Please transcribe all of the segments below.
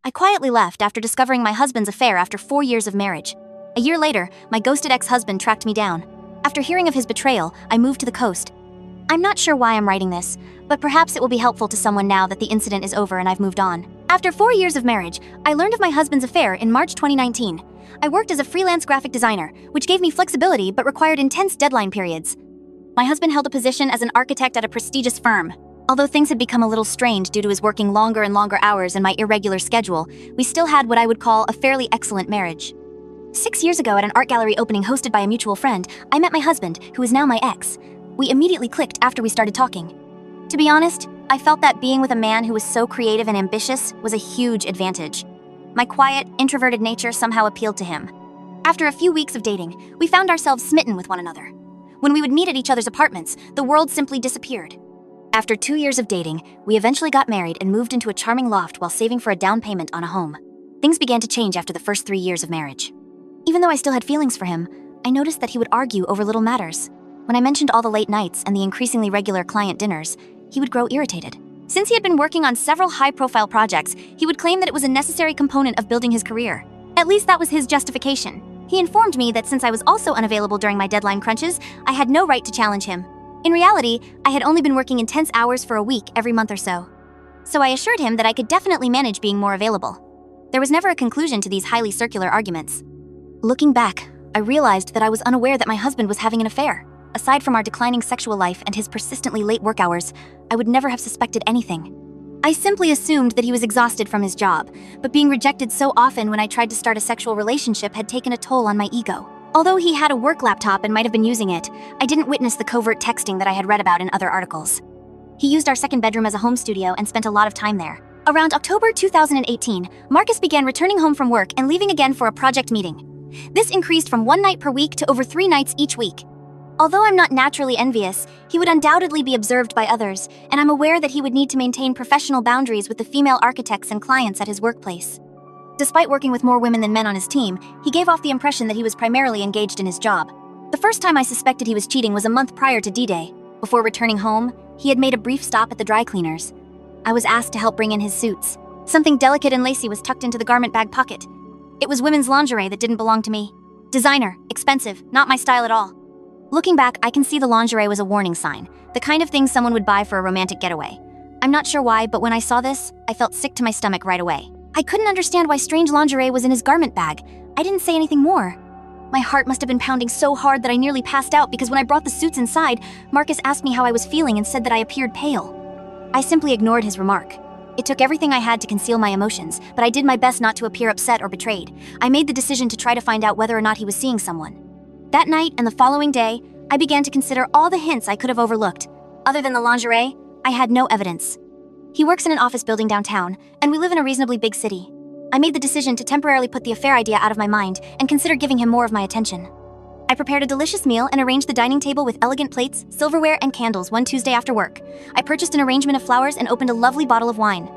I quietly left after discovering my husband's affair after 4 years of marriage. A year later, my ghosted ex-husband tracked me down. After hearing of his betrayal, I moved to the coast. I'm not sure why I'm writing this, but perhaps it will be helpful to someone now that the incident is over and I've moved on. After 4 years of marriage, I learned of my husband's affair in March 2019. I worked as a freelance graphic designer, which gave me flexibility but required intense deadline periods. My husband held a position as an architect at a prestigious firm. Although things had become a little strained due to his working longer and longer hours and my irregular schedule, we still had what I would call a fairly excellent marriage. 6 years ago at an art gallery opening hosted by a mutual friend, I met my husband, who is now my ex. We immediately clicked after we started talking. To be honest, I felt that being with a man who was so creative and ambitious was a huge advantage. My quiet, introverted nature somehow appealed to him. After a few weeks of dating, we found ourselves smitten with one another. When we would meet at each other's apartments, the world simply disappeared. After 2 years of dating, we eventually got married and moved into a charming loft while saving for a down payment on a home. Things began to change after the first 3 years of marriage. Even though I still had feelings for him, I noticed that he would argue over little matters. When I mentioned all the late nights and the increasingly regular client dinners, he would grow irritated. Since he had been working on several high-profile projects, he would claim that it was a necessary component of building his career. At least that was his justification. He informed me that since I was also unavailable during my deadline crunches, I had no right to challenge him. In reality, I had only been working intense hours for a week every month or so. So I assured him that I could definitely manage being more available. There was never a conclusion to these highly circular arguments. Looking back, I realized that I was unaware that my husband was having an affair. Aside from our declining sexual life and his persistently late work hours, I would never have suspected anything. I simply assumed that he was exhausted from his job, but being rejected so often when I tried to start a sexual relationship had taken a toll on my ego. Although he had a work laptop and might have been using it, I didn't witness the covert texting that I had read about in other articles. He used our second bedroom as a home studio and spent a lot of time there. Around October 2018, Marcus began returning home from work and leaving again for a project meeting. This increased from 1 night per week to over 3 nights each week. Although I'm not naturally envious, he would undoubtedly be observed by others, and I'm aware that he would need to maintain professional boundaries with the female architects and clients at his workplace. Despite working with more women than men on his team, he gave off the impression that he was primarily engaged in his job. The first time I suspected he was cheating was a month prior to D-Day. Before returning home, he had made a brief stop at the dry cleaners. I was asked to help bring in his suits. Something delicate and lacy was tucked into the garment bag pocket. It was women's lingerie that didn't belong to me. Designer, expensive, not my style at all. Looking back, I can see the lingerie was a warning sign, the kind of thing someone would buy for a romantic getaway. I'm not sure why, but when I saw this, I felt sick to my stomach right away. I couldn't understand why strange lingerie was in his garment bag. I didn't say anything more. My heart must have been pounding so hard that I nearly passed out because when I brought the suits inside, Marcus asked me how I was feeling and said that I appeared pale. I simply ignored his remark. It took everything I had to conceal my emotions, but I did my best not to appear upset or betrayed. I made the decision to try to find out whether or not he was seeing someone. That night and the following day, I began to consider all the hints I could have overlooked. Other than the lingerie, I had no evidence. He works in an office building downtown, and we live in a reasonably big city. I made the decision to temporarily put the affair idea out of my mind and consider giving him more of my attention. I prepared a delicious meal and arranged the dining table with elegant plates, silverware, and candles one Tuesday after work. I purchased an arrangement of flowers and opened a lovely bottle of wine.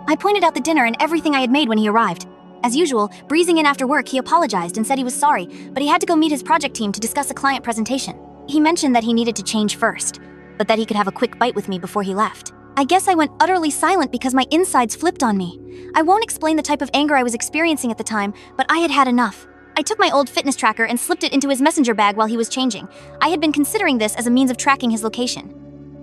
I pointed out the dinner and everything I had made when he arrived. As usual, breezing in after work, he apologized and said he was sorry, but he had to go meet his project team to discuss a client presentation. He mentioned that he needed to change first, but that he could have a quick bite with me before he left. I guess I went utterly silent because my insides flipped on me. I won't explain the type of anger I was experiencing at the time, but I had had enough. I took my old fitness tracker and slipped it into his messenger bag while he was changing. I had been considering this as a means of tracking his location.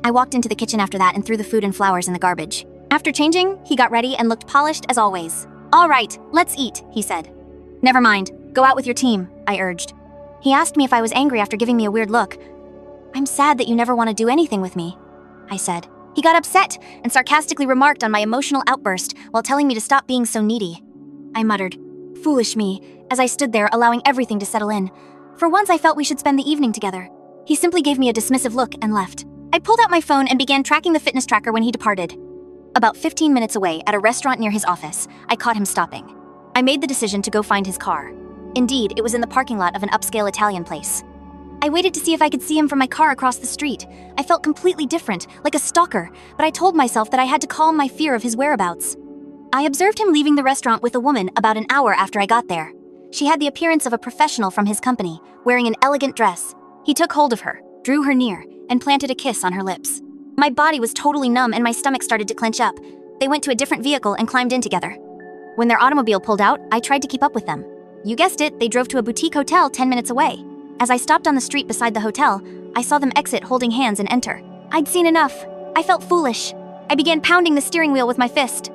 I walked into the kitchen after that and threw the food and flowers in the garbage. After changing, he got ready and looked polished as always. "All right, let's eat," he said. "Never mind, go out with your team," I urged. He asked me if I was angry after giving me a weird look. "I'm sad that you never want to do anything with me," I said. He got upset and sarcastically remarked on my emotional outburst while telling me to stop being so needy. I muttered, "Foolish me," as I stood there allowing everything to settle in. For once I felt we should spend the evening together. He simply gave me a dismissive look and left. I pulled out my phone and began tracking the fitness tracker when he departed. About 15 minutes away, at a restaurant near his office, I caught him stopping. I made the decision to go find his car. Indeed, it was in the parking lot of an upscale Italian place. I waited to see if I could see him from my car across the street. I felt completely different, like a stalker, but I told myself that I had to calm my fear of his whereabouts. I observed him leaving the restaurant with a woman about an hour after I got there. She had the appearance of a professional from his company, wearing an elegant dress. He took hold of her, drew her near, and planted a kiss on her lips. My body was totally numb and my stomach started to clench up. They went to a different vehicle and climbed in together. When their automobile pulled out, I tried to keep up with them. You guessed it, they drove to a boutique hotel 10 minutes away. As I stopped on the street beside the hotel, I saw them exit holding hands and enter. I'd seen enough. I felt foolish. I began pounding the steering wheel with my fist.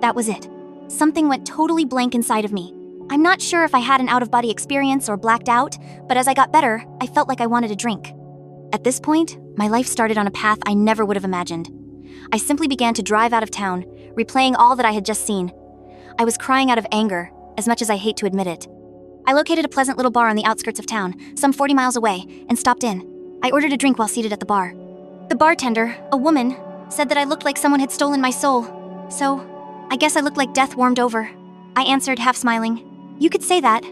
That was it. Something went totally blank inside of me. I'm not sure if I had an out-of-body experience or blacked out, but as I got better, I felt like I wanted a drink. At this point, my life started on a path I never would have imagined. I simply began to drive out of town, replaying all that I had just seen. I was crying out of anger, as much as I hate to admit it. I located a pleasant little bar on the outskirts of town, some 40 miles away, and stopped in. I ordered a drink while seated at the bar. The bartender, a woman, said that I looked like someone had stolen my soul. So, I guess I looked like death warmed over. I answered, half smiling. You could say that.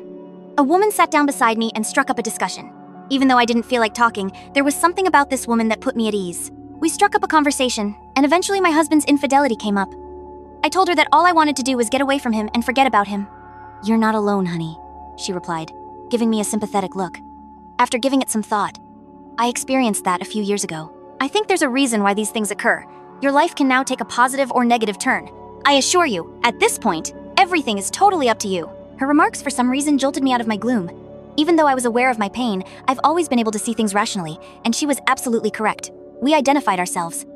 A woman sat down beside me and struck up a discussion. Even though I didn't feel like talking, there was something about this woman that put me at ease. We struck up a conversation, and eventually my husband's infidelity came up. I told her that all I wanted to do was get away from him and forget about him. You're not alone, honey, she replied, giving me a sympathetic look. After giving it some thought, I experienced that a few years ago. I think there's a reason why these things occur. Your life can now take a positive or negative turn. I assure you, at this point, everything is totally up to you. Her remarks for some reason jolted me out of my gloom. Even though I was aware of my pain, I've always been able to see things rationally, and she was absolutely correct. We identified ourselves.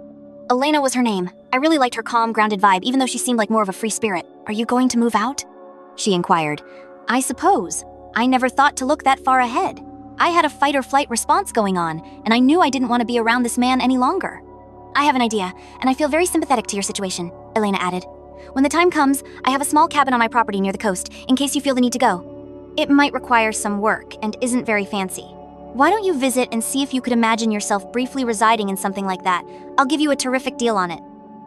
Elena was her name. I really liked her calm, grounded vibe, even though she seemed like more of a free spirit. Are you going to move out? She inquired. I suppose. I never thought to look that far ahead. I had a fight or flight response going on, and I knew I didn't want to be around this man any longer. I have an idea, and I feel very sympathetic to your situation, Elena added. When the time comes, I have a small cabin on my property near the coast, in case you feel the need to go. It might require some work, and isn't very fancy. Why don't you visit and see if you could imagine yourself briefly residing in something like that? I'll give you a terrific deal on it.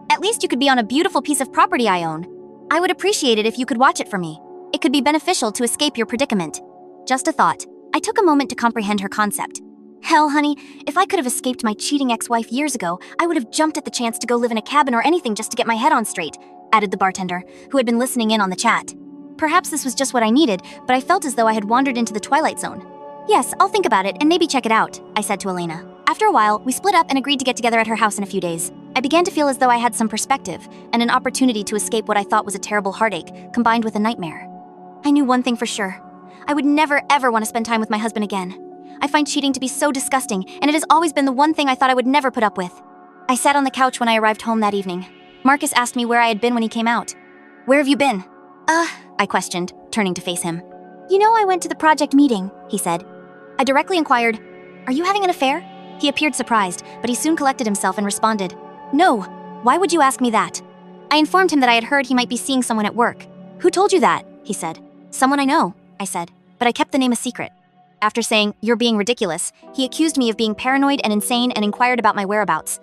At least you could be on a beautiful piece of property I own. I would appreciate it if you could watch it for me. It could be beneficial to escape your predicament. Just a thought. I took a moment to comprehend her concept. Hell, honey, if I could have escaped my cheating ex-wife years ago, I would have jumped at the chance to go live in a cabin or anything just to get my head on straight, added the bartender, who had been listening in on the chat. Perhaps this was just what I needed, but I felt as though I had wandered into the Twilight Zone. Yes, I'll think about it and maybe check it out, I said to Elena. After a while, we split up and agreed to get together at her house in a few days. I began to feel as though I had some perspective and an opportunity to escape what I thought was a terrible heartache, combined with a nightmare. I knew one thing for sure. I would never ever want to spend time with my husband again. I find cheating to be so disgusting, and it has always been the one thing I thought I would never put up with. I sat on the couch when I arrived home that evening. Marcus asked me where I had been when he came out. Where have you been? I questioned, turning to face him. You know, I went to the project meeting, he said. I directly inquired, are you having an affair? He appeared surprised, but he soon collected himself and responded, no, why would you ask me that? I informed him that I had heard he might be seeing someone at work. Who told you that? He said. Someone I know, I said, but I kept the name a secret. After saying, you're being ridiculous, he accused me of being paranoid and insane and inquired about my whereabouts.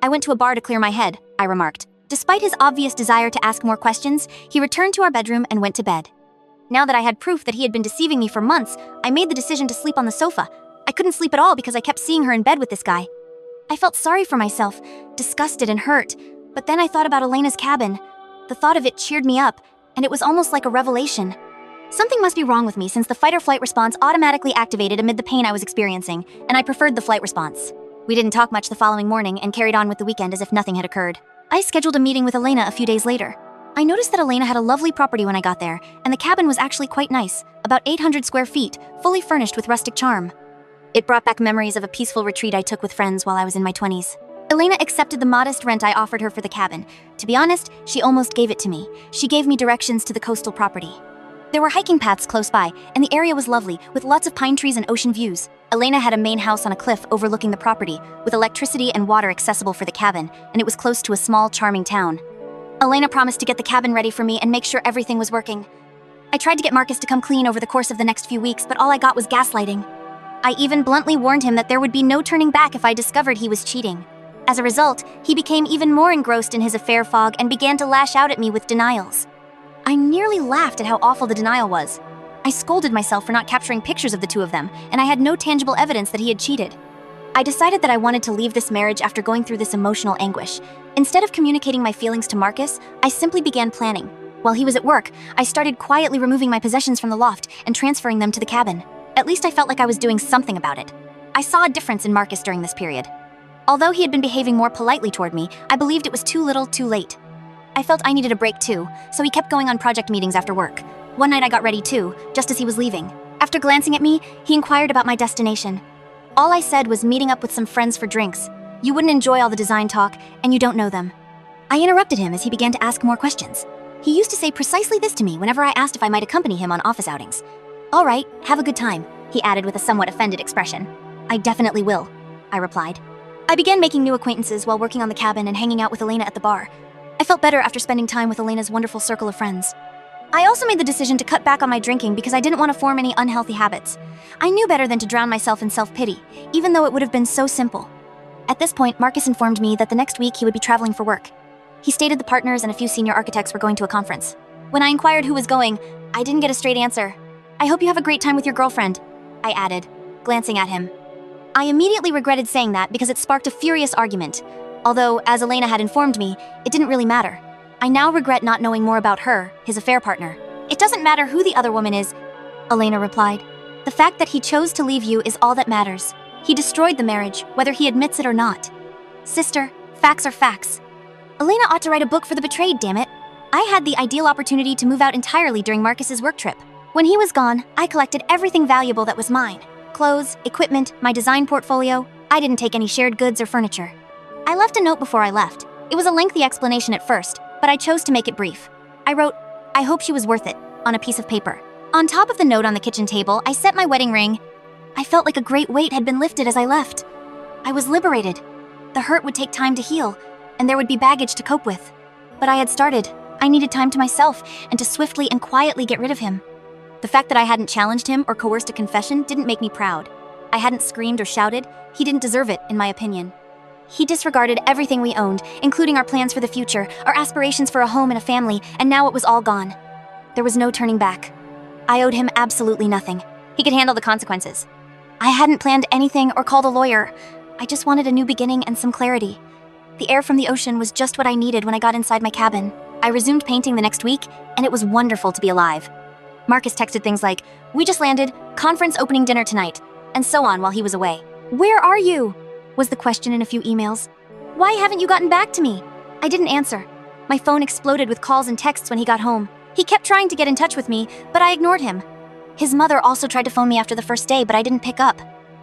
I went to a bar to clear my head, I remarked. Despite his obvious desire to ask more questions, he returned to our bedroom and went to bed. Now that I had proof that he had been deceiving me for months, I made the decision to sleep on the sofa. I couldn't sleep at all because I kept seeing her in bed with this guy. I felt sorry for myself, disgusted and hurt, but then I thought about Elena's cabin. The thought of it cheered me up, and it was almost like a revelation. Something must be wrong with me since the fight or flight response automatically activated amid the pain I was experiencing, and I preferred the flight response. We didn't talk much the following morning and carried on with the weekend as if nothing had occurred. I scheduled a meeting with Elena a few days later. I noticed that Elena had a lovely property when I got there, and the cabin was actually quite nice, about 800 square feet, fully furnished with rustic charm. It brought back memories of a peaceful retreat I took with friends while I was in my 20s. Elena accepted the modest rent I offered her for the cabin. To be honest, she almost gave it to me. She gave me directions to the coastal property. There were hiking paths close by, and the area was lovely, with lots of pine trees and ocean views. Elena had a main house on a cliff overlooking the property, with electricity and water accessible for the cabin, and it was close to a small, charming town. Elena promised to get the cabin ready for me and make sure everything was working. I tried to get Marcus to come clean over the course of the next few weeks, but all I got was gaslighting. I even bluntly warned him that there would be no turning back if I discovered he was cheating. As a result, he became even more engrossed in his affair fog and began to lash out at me with denials. I nearly laughed at how awful the denial was. I scolded myself for not capturing pictures of the two of them, and I had no tangible evidence that he had cheated. I decided that I wanted to leave this marriage after going through this emotional anguish. Instead of communicating my feelings to Marcus, I simply began planning. While he was at work, I started quietly removing my possessions from the loft and transferring them to the cabin. At least I felt like I was doing something about it. I saw a difference in Marcus during this period. Although he had been behaving more politely toward me, I believed it was too little, too late. I felt I needed a break too, so he kept going on project meetings after work. One night I got ready too, just as he was leaving. After glancing at me, he inquired about my destination. All I said was meeting up with some friends for drinks. You wouldn't enjoy all the design talk, and you don't know them. I interrupted him as he began to ask more questions. He used to say precisely this to me whenever I asked if I might accompany him on office outings. "All right, have a good time," he added with a somewhat offended expression. "I definitely will," I replied. I began making new acquaintances while working on the cabin and hanging out with Elena at the bar. I felt better after spending time with Elena's wonderful circle of friends. I also made the decision to cut back on my drinking because I didn't want to form any unhealthy habits. I knew better than to drown myself in self-pity, even though it would have been so simple. At this point, Marcus informed me that the next week he would be traveling for work. He stated the partners and a few senior architects were going to a conference. When I inquired who was going, I didn't get a straight answer. "I hope you have a great time with your girlfriend," I added, glancing at him. I immediately regretted saying that because it sparked a furious argument. Although, as Elena had informed me, it didn't really matter. I now regret not knowing more about her, his affair partner. "It doesn't matter who the other woman is," Elena replied. "The fact that he chose to leave you is all that matters. He destroyed the marriage, whether he admits it or not. Sister, facts are facts." Elena ought to write a book for the betrayed, damn it. I had the ideal opportunity to move out entirely during Marcus's work trip. When he was gone, I collected everything valuable that was mine. Clothes, equipment, my design portfolio. I didn't take any shared goods or furniture. I left a note before I left. It was a lengthy explanation at first, but I chose to make it brief. I wrote, "I hope she was worth it," on a piece of paper. On top of the note on the kitchen table, I set my wedding ring. I felt like a great weight had been lifted as I left. I was liberated. The hurt would take time to heal, and there would be baggage to cope with. But I had started. I needed time to myself and to swiftly and quietly get rid of him. The fact that I hadn't challenged him or coerced a confession didn't make me proud. I hadn't screamed or shouted. He didn't deserve it, in my opinion. He disregarded everything we owned, including our plans for the future, our aspirations for a home and a family, and now it was all gone. There was no turning back. I owed him absolutely nothing. He could handle the consequences. I hadn't planned anything or called a lawyer. I just wanted a new beginning and some clarity. The air from the ocean was just what I needed when I got inside my cabin. I resumed painting the next week, and it was wonderful to be alive. Marcus texted things like, "We just landed, conference opening dinner tonight," and so on while he was away. "Where are you?" was the question in a few emails. "Why haven't you gotten back to me?" I didn't answer. My phone exploded with calls and texts when he got home. He kept trying to get in touch with me, but I ignored him. His mother also tried to phone me after the first day, but I didn't pick up.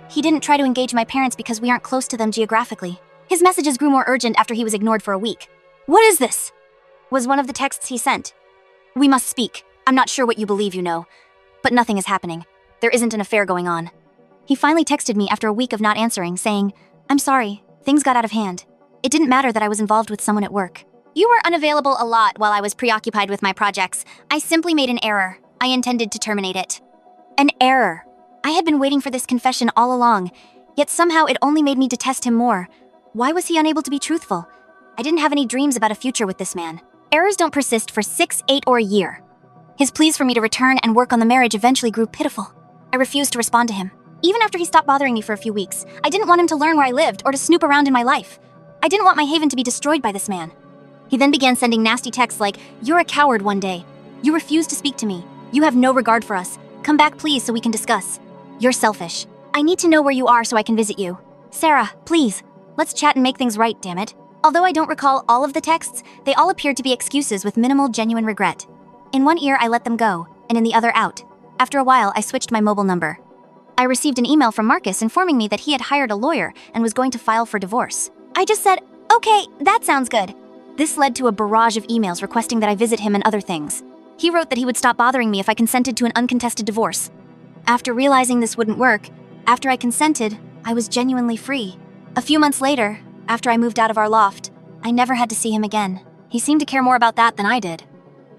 He didn't try to engage my parents because we aren't close to them geographically. His messages grew more urgent after he was ignored for a week. "What is this?" was one of the texts he sent. "We must speak. I'm not sure what you believe you know, but nothing is happening. There isn't an affair going on." He finally texted me after a week of not answering, saying, "I'm sorry, things got out of hand. It didn't matter that I was involved with someone at work. You were unavailable a lot while I was preoccupied with my projects. I simply made an error. I intended to terminate it." An error. I had been waiting for this confession all along, yet somehow it only made me detest him more. Why was he unable to be truthful? I didn't have any dreams about a future with this man. Errors don't persist for 6, 8, or a year. His pleas for me to return and work on the marriage eventually grew pitiful. I refused to respond to him. Even after he stopped bothering me for a few weeks, I didn't want him to learn where I lived or to snoop around in my life. I didn't want my haven to be destroyed by this man. He then began sending nasty texts like, "You're a coward one day. You refuse to speak to me. You have no regard for us. Come back please so we can discuss. You're selfish. I need to know where you are so I can visit you. Sarah, please. Let's chat and make things right, damn it." Although I don't recall all of the texts, they all appeared to be excuses with minimal genuine regret. In one ear I let them go, and in the other out. After a while, I switched my mobile number. I received an email from Marcus informing me that he had hired a lawyer and was going to file for divorce. I just said, "Okay, that sounds good." This led to a barrage of emails requesting that I visit him and other things. He wrote that he would stop bothering me if I consented to an uncontested divorce. After realizing this wouldn't work, after I consented, I was genuinely free. A few months later, after I moved out of our loft, I never had to see him again. He seemed to care more about that than I did.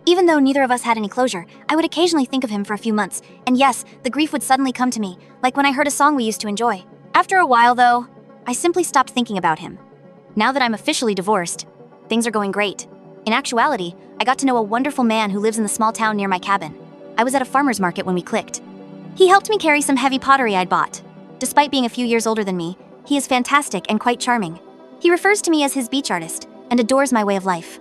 Even though neither of us had any closure, I would occasionally think of him for a few months, and yes, the grief would suddenly come to me, like when I heard a song we used to enjoy. After a while, though, I simply stopped thinking about him. Now that I'm officially divorced, things are going great. In actuality, I got to know a wonderful man who lives in the small town near my cabin. I was at a farmer's market when we clicked. He helped me carry some heavy pottery I'd bought. Despite being a few years older than me, he is fantastic and quite charming. He refers to me as his beach artist and adores my way of life.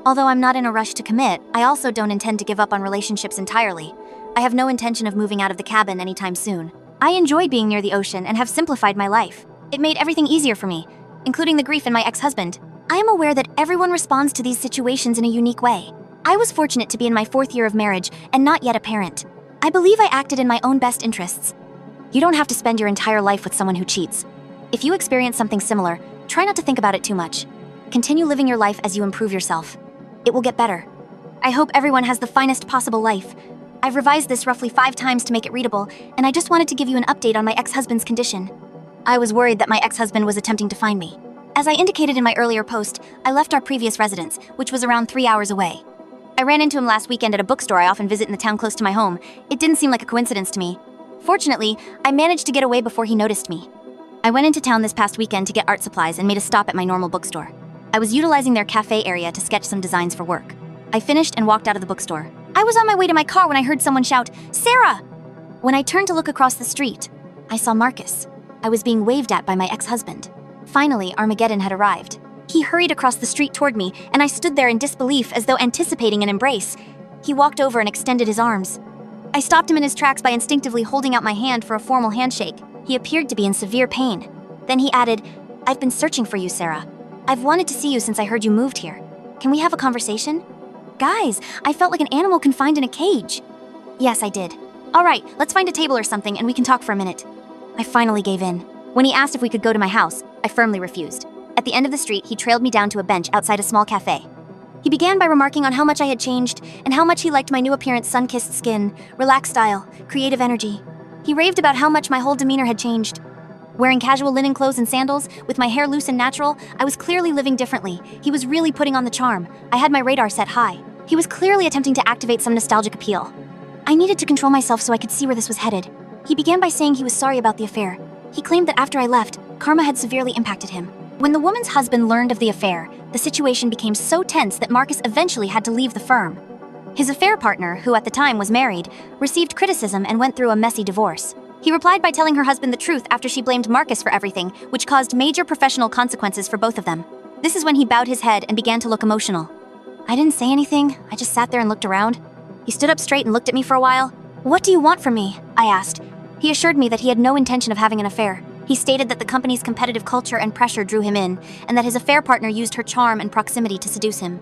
Although I'm not in a rush to commit, I also don't intend to give up on relationships entirely. I have no intention of moving out of the cabin anytime soon. I enjoy being near the ocean and have simplified my life. It made everything easier for me, including the grief in my ex-husband. I am aware that everyone responds to these situations in a unique way. I was fortunate to be in my 4th year of marriage and not yet a parent. I believe I acted in my own best interests. You don't have to spend your entire life with someone who cheats. If you experience something similar, try not to think about it too much. Continue living your life as you improve yourself. It will get better. I hope everyone has the finest possible life. I've revised this roughly 5 times to make it readable, and I just wanted to give you an update on my ex-husband's condition. I was worried that my ex-husband was attempting to find me. As I indicated in my earlier post, I left our previous residence, which was around 3 hours away. I ran into him last weekend at a bookstore I often visit in the town close to my home. It didn't seem like a coincidence to me. Fortunately, I managed to get away before he noticed me. I went into town this past weekend to get art supplies and made a stop at my normal bookstore. I was utilizing their cafe area to sketch some designs for work. I finished and walked out of the bookstore. I was on my way to my car when I heard someone shout, "Sarah!" When I turned to look across the street, I saw Marcus. I was being waved at by my ex-husband. Finally, Armageddon had arrived. He hurried across the street toward me, and I stood there in disbelief as though anticipating an embrace. He walked over and extended his arms. I stopped him in his tracks by instinctively holding out my hand for a formal handshake. He appeared to be in severe pain. Then he added, "I've been searching for you, Sarah. I've wanted to see you since I heard you moved here. Can we have a conversation?" Guys, I felt like an animal confined in a cage. Yes, I did. All right, let's find a table or something and we can talk for a minute. I finally gave in. When he asked if we could go to my house, I firmly refused. At the end of the street, he trailed me down to a bench outside a small cafe. He began by remarking on how much I had changed and how much he liked my new appearance, sun-kissed skin, relaxed style, creative energy. He raved about how much my whole demeanor had changed. Wearing casual linen clothes and sandals, with my hair loose and natural, I was clearly living differently. He was really putting on the charm. I had my radar set high. He was clearly attempting to activate some nostalgic appeal. I needed to control myself so I could see where this was headed. He began by saying he was sorry about the affair. He claimed that after I left, karma had severely impacted him. When the woman's husband learned of the affair, the situation became so tense that Marcus eventually had to leave the firm. His affair partner, who at the time was married, received criticism and went through a messy divorce. He replied by telling her husband the truth after she blamed Marcus for everything, which caused major professional consequences for both of them. This is when he bowed his head and began to look emotional. I didn't say anything, I just sat there and looked around. He stood up straight and looked at me for a while. "What do you want from me?" I asked. He assured me that he had no intention of having an affair. He stated that the company's competitive culture and pressure drew him in, and that his affair partner used her charm and proximity to seduce him.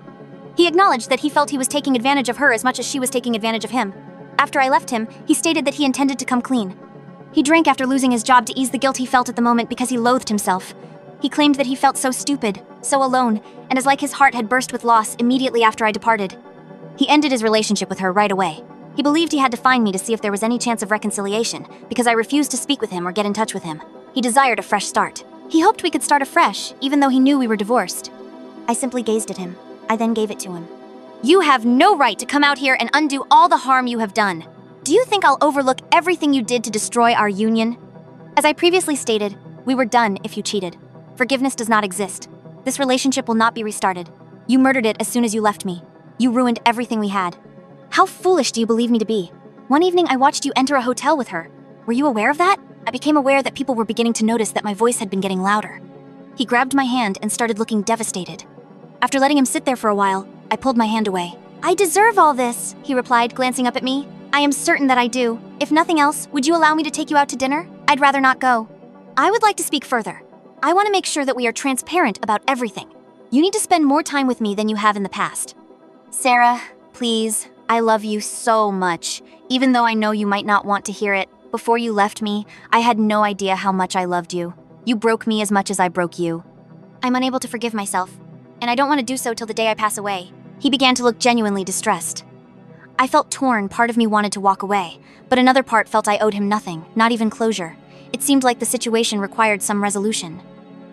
He acknowledged that he felt he was taking advantage of her as much as she was taking advantage of him. After I left him, he stated that he intended to come clean. He drank after losing his job to ease the guilt he felt at the moment because he loathed himself. He claimed that he felt so stupid, so alone, and as like his heart had burst with loss immediately after I departed. He ended his relationship with her right away. He believed he had to find me to see if there was any chance of reconciliation, because I refused to speak with him or get in touch with him. He desired a fresh start. He hoped we could start afresh, even though he knew we were divorced. I simply gazed at him. I then gave it to him. "You have no right to come out here and undo all the harm you have done. Do you think I'll overlook everything you did to destroy our union?" As I previously stated, we were done if you cheated. Forgiveness does not exist. This relationship will not be restarted. You murdered it as soon as you left me. You ruined everything we had. How foolish do you believe me to be? One evening I watched you enter a hotel with her. Were you aware of that? I became aware that people were beginning to notice that my voice had been getting louder. He grabbed my hand and started looking devastated. After letting him sit there for a while, I pulled my hand away. "I deserve all this," he replied, glancing up at me. "I am certain that I do. If nothing else, would you allow me to take you out to dinner? I'd rather not go." I would like to speak further. I want to make sure that we are transparent about everything. You need to spend more time with me than you have in the past. Sarah, please, I love you so much. Even though I know you might not want to hear it, before you left me, I had no idea how much I loved you. You broke me as much as I broke you. I'm unable to forgive myself, and I don't want to do so till the day I pass away. He began to look genuinely distressed. I felt torn. Part of me wanted to walk away, but another part felt I owed him nothing, not even closure. It seemed like the situation required some resolution.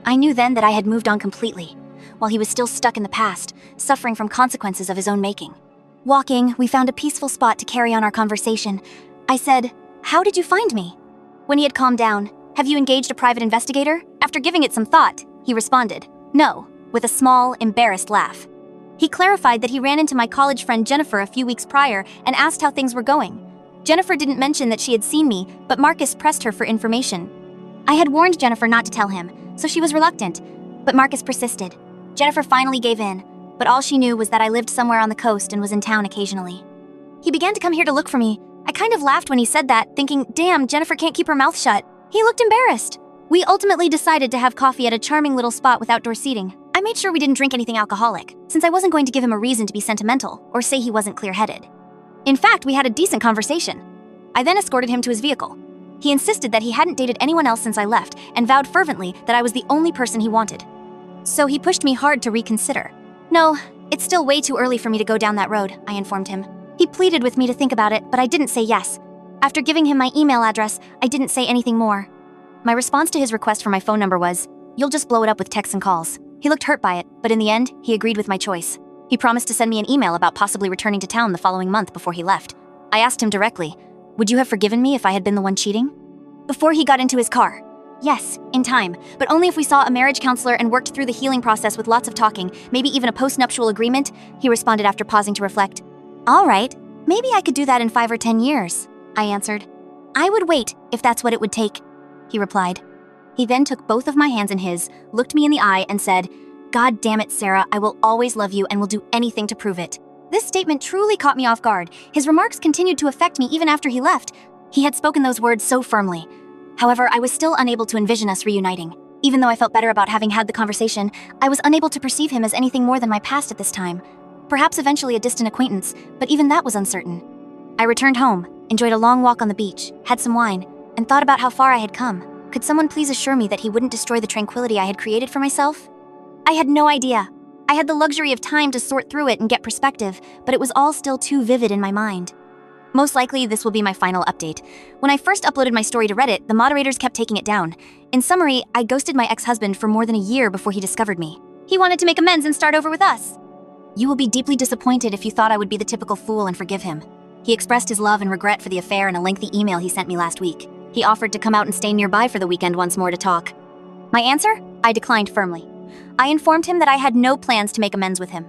I knew then that I had moved on completely, while he was still stuck in the past, suffering from consequences of his own making. Walking, we found a peaceful spot to carry on our conversation. I said, "How did you find me?" When he had calmed down, "Have you engaged a private investigator?" After giving it some thought, he responded, "No," with a small, embarrassed laugh. He clarified that he ran into my college friend Jennifer a few weeks prior and asked how things were going. Jennifer didn't mention that she had seen me, but Marcus pressed her for information. I had warned Jennifer not to tell him, so she was reluctant, but Marcus persisted. Jennifer finally gave in, but all she knew was that I lived somewhere on the coast and was in town occasionally. He began to come here to look for me. I kind of laughed when he said that, thinking, damn, Jennifer can't keep her mouth shut. He looked embarrassed. We ultimately decided to have coffee at a charming little spot with outdoor seating. I made sure we didn't drink anything alcoholic, since I wasn't going to give him a reason to be sentimental or say he wasn't clear-headed. In fact, we had a decent conversation. I then escorted him to his vehicle. He insisted that he hadn't dated anyone else since I left and vowed fervently that I was the only person he wanted. So he pushed me hard to reconsider. No, it's still way too early for me to go down that road, I informed him. He pleaded with me to think about it, but I didn't say yes. After giving him my email address, I didn't say anything more. My response to his request for my phone number was, "You'll just blow it up with texts and calls." He looked hurt by it, but in the end, he agreed with my choice. He promised to send me an email about possibly returning to town the following month before he left. I asked him directly, "Would you have forgiven me if I had been the one cheating?" Before he got into his car. Yes, in time, but only if we saw a marriage counselor and worked through the healing process with lots of talking, maybe even a post-nuptial agreement, he responded after pausing to reflect. All right, maybe I could do that in 5 or 10 years, I answered. I would wait if that's what it would take, he replied. He then took both of my hands in his, looked me in the eye, and said, "God damn it, Sarah, I will always love you and will do anything to prove it." This statement truly caught me off guard. His remarks continued to affect me even after he left. He had spoken those words so firmly. However, I was still unable to envision us reuniting. Even though I felt better about having had the conversation, I was unable to perceive him as anything more than my past at this time. Perhaps eventually a distant acquaintance, but even that was uncertain. I returned home, enjoyed a long walk on the beach, had some wine, and thought about how far I had come. Could someone please assure me that he wouldn't destroy the tranquility I had created for myself? I had no idea. I had the luxury of time to sort through it and get perspective, but it was all still too vivid in my mind. Most likely, this will be my final update. When I first uploaded my story to Reddit, the moderators kept taking it down. In summary, I ghosted my ex-husband for more than a year before he discovered me. He wanted to make amends and start over with us. You will be deeply disappointed if you thought I would be the typical fool and forgive him. He expressed his love and regret for the affair in a lengthy email he sent me last week. He offered to come out and stay nearby for the weekend once more to talk. My answer? I declined firmly. I informed him that I had no plans to make amends with him.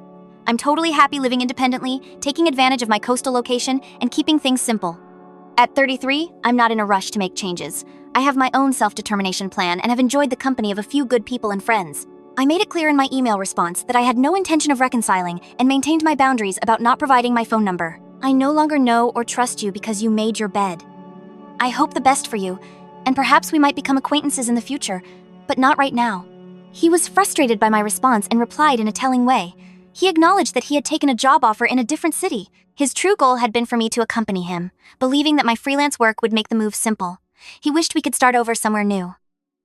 I'm totally happy living independently, taking advantage of my coastal location, and keeping things simple. At 33, I'm not in a rush to make changes. I have my own self-determination plan and have enjoyed the company of a few good people and friends. I made it clear in my email response that I had no intention of reconciling and maintained my boundaries about not providing my phone number. I no longer know or trust you because you made your bed. I hope the best for you, and perhaps we might become acquaintances in the future, but not right now. He was frustrated by my response and replied in a telling way. He acknowledged that he had taken a job offer in a different city. His true goal had been for me to accompany him, believing that my freelance work would make the move simple. He wished we could start over somewhere new.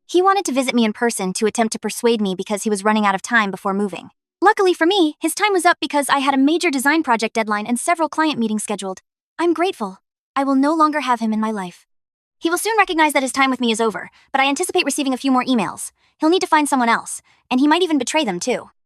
He wanted to visit me in person to attempt to persuade me because he was running out of time before moving. Luckily for me, his time was up because I had a major design project deadline and several client meetings scheduled. I'm grateful. I will no longer have him in my life. He will soon recognize that his time with me is over, but I anticipate receiving a few more emails. He'll need to find someone else, and he might even betray them too.